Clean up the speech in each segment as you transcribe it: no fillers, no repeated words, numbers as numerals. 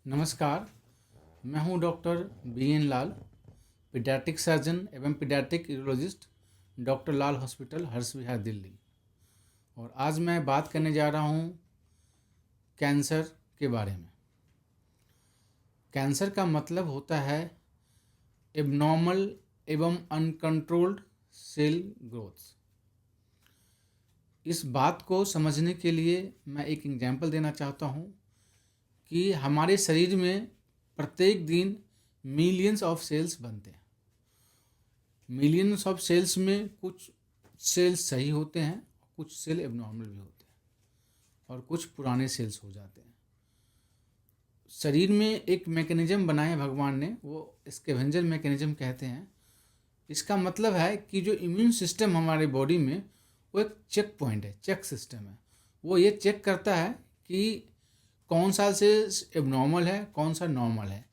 नमस्कार, मैं हूं डॉक्टर BN लाल, पीडियाट्रिक सर्जन एवं पीडियाट्रिक यूरोलॉजिस्ट, डॉक्टर लाल हॉस्पिटल, हर्ष विहार, दिल्ली। और आज मैं बात करने जा रहा हूं कैंसर के बारे में। कैंसर का मतलब होता है एबनॉर्मल एवं अनकंट्रोल्ड सेल ग्रोथ। इस बात को समझने के लिए मैं एक एग्जाम्पल देना चाहता हूं कि हमारे शरीर में प्रत्येक दिन मिलियंस ऑफ सेल्स बनते हैं। मिलियंस ऑफ सेल्स में कुछ सेल्स सही होते हैं, कुछ सेल एबनॉर्मल भी होते हैं और कुछ पुराने सेल्स हो जाते हैं। शरीर में एक मैकेनिज्म बनाया है भगवान ने, वो स्कैवेंजर मैकेनिज्म कहते हैं। इसका मतलब है कि जो इम्यून सिस्टम हमारे बॉडी में, वो एक चेक पॉइंट है, चेक सिस्टम है। वो ये चेक करता है कि कौन सा सेल्स एबनॉर्मल है, कौन सा नॉर्मल है।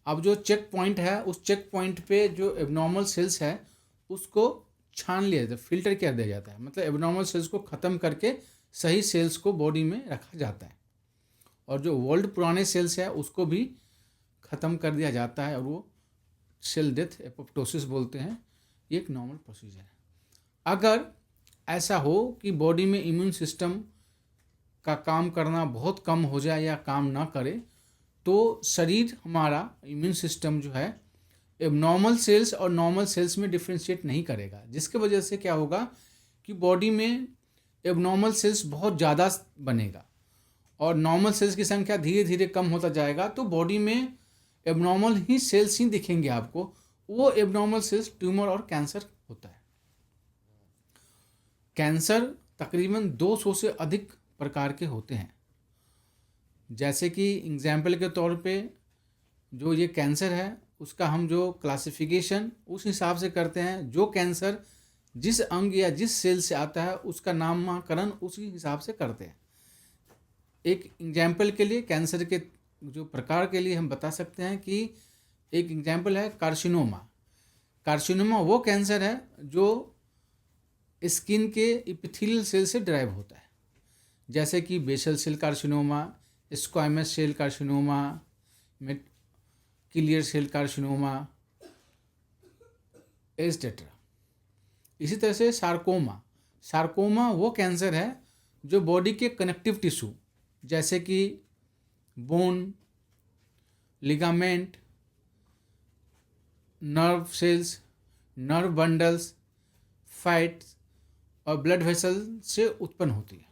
अब जो चेक पॉइंट है, उस चेक पॉइंट पे जो एबनॉर्मल सेल्स है उसको छान लिया जाता है, फिल्टर कर दिया जाता है। मतलब एबनॉर्मल सेल्स को ख़त्म करके सही सेल्स को बॉडी में रखा जाता है, और जो ओल्ड पुराने सेल्स है उसको भी ख़त्म कर दिया जाता है, और वो सेल डेथ, एपोप्टोसिस बोलते हैं। ये एक नॉर्मल प्रोसीजर है। अगर ऐसा हो कि बॉडी में इम्यून सिस्टम का काम करना बहुत कम हो जाए या काम ना करे, तो शरीर हमारा इम्यून सिस्टम जो है एबनॉर्मल सेल्स और नॉर्मल सेल्स में डिफ्रेंशिएट नहीं करेगा, जिसके वजह से क्या होगा कि बॉडी में एबनॉर्मल सेल्स बहुत ज़्यादा बनेगा और नॉर्मल सेल्स की संख्या धीरे धीरे कम होता जाएगा। तो बॉडी में एबनॉर्मल ही सेल्स ही दिखेंगे आपको। वो एबनॉर्मल सेल्स ट्यूमर और कैंसर होता है। कैंसर तकरीबन 200 से अधिक प्रकार के होते हैं। जैसे कि एग्जाम्पल के तौर पे जो ये कैंसर है उसका हम जो क्लासिफिकेशन उस हिसाब से करते हैं। जो कैंसर जिस अंग या जिस सेल से आता है उसका नामकरण उसी हिसाब से करते हैं। एक एग्जाम्पल के लिए कैंसर के जो प्रकार के लिए हम बता सकते हैं कि एक एग्जाम्पल है कार्सिनोमा। कार्सिनोमा वो कैंसर है जो स्किन के एपिथेलियल सेल से ड्राइव होता है, जैसे कि basal cell carcinoma, squamous cell carcinoma, clear cell carcinoma, etcetera. इसी तरह से सार्कोमा वो कैंसर है जो बॉडी के कनेक्टिव टिश्यू जैसे कि bone, ligament, nerve cells, nerve bundles, fats और ब्लड वेसल से उत्पन्न होती है।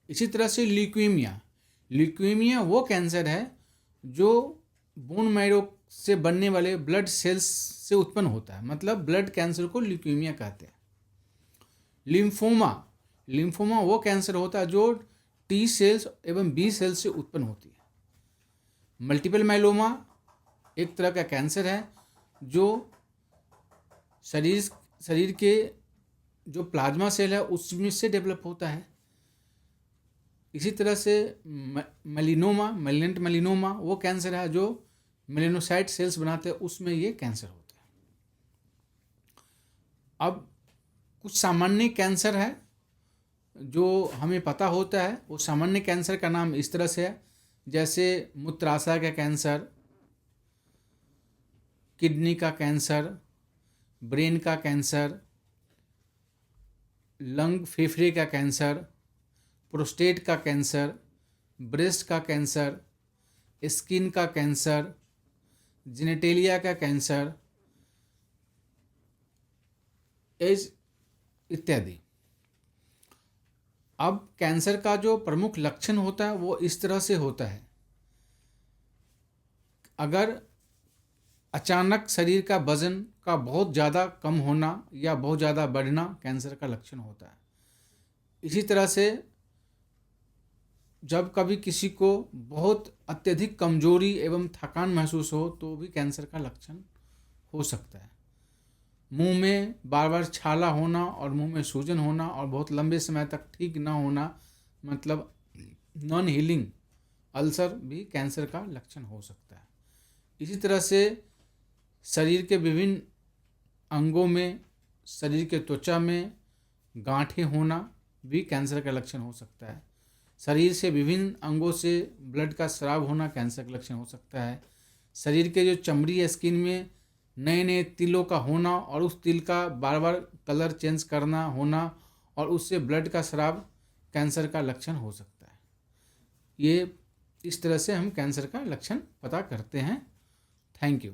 इसी तरह से ल्यूकेमिया वो कैंसर है जो बोन मैरो से बनने वाले ब्लड सेल्स से उत्पन्न होता है। मतलब ब्लड कैंसर को ल्यूकेमिया कहते हैं। लिम्फोमा वो कैंसर होता है जो T सेल्स एवं B सेल्स से उत्पन्न होती है। मल्टीपल माइलोमा एक तरह का कैंसर है जो शरीर के जो प्लाज्मा सेल है उसमें से डेवलप होता है। इसी तरह से मैलिनेंट मेलिनोमा वो कैंसर है जो मेलेनोसाइट सेल्स बनाते हैं, उसमें ये कैंसर होता है। अब कुछ सामान्य कैंसर है जो हमें पता होता है। वो सामान्य कैंसर का नाम इस तरह से है, जैसे मूत्राशय का कैंसर, किडनी का कैंसर, ब्रेन का कैंसर, लंग फेफड़े का कैंसर, प्रोस्टेट का कैंसर, ब्रेस्ट का कैंसर, स्किन का कैंसर, जेनेटेलिया का कैंसर, एज इत्यादि। अब कैंसर का जो प्रमुख लक्षण होता है वो इस तरह से होता है। अगर अचानक शरीर का वजन का बहुत ज़्यादा कम होना या बहुत ज़्यादा बढ़ना कैंसर का लक्षण होता है। इसी तरह से जब कभी किसी को बहुत अत्यधिक कमजोरी एवं थकान महसूस हो तो भी कैंसर का लक्षण हो सकता है। मुंह में बार बार छाला होना और मुंह में सूजन होना और बहुत लंबे समय तक ठीक ना होना, मतलब नॉन हीलिंग अल्सर भी कैंसर का लक्षण हो सकता है। इसी तरह से शरीर के विभिन्न अंगों में, शरीर के त्वचा में गांठें होना भी कैंसर का लक्षण हो सकता है। शरीर से विभिन्न अंगों से ब्लड का स्राव होना कैंसर का लक्षण हो सकता है। शरीर के जो चमड़ी या स्किन में नए नए तिलों का होना और उस तिल का बार बार कलर चेंज करना होना और उससे ब्लड का स्राव कैंसर का लक्षण हो सकता है। ये इस तरह से हम कैंसर का लक्षण पता करते हैं। Thank you.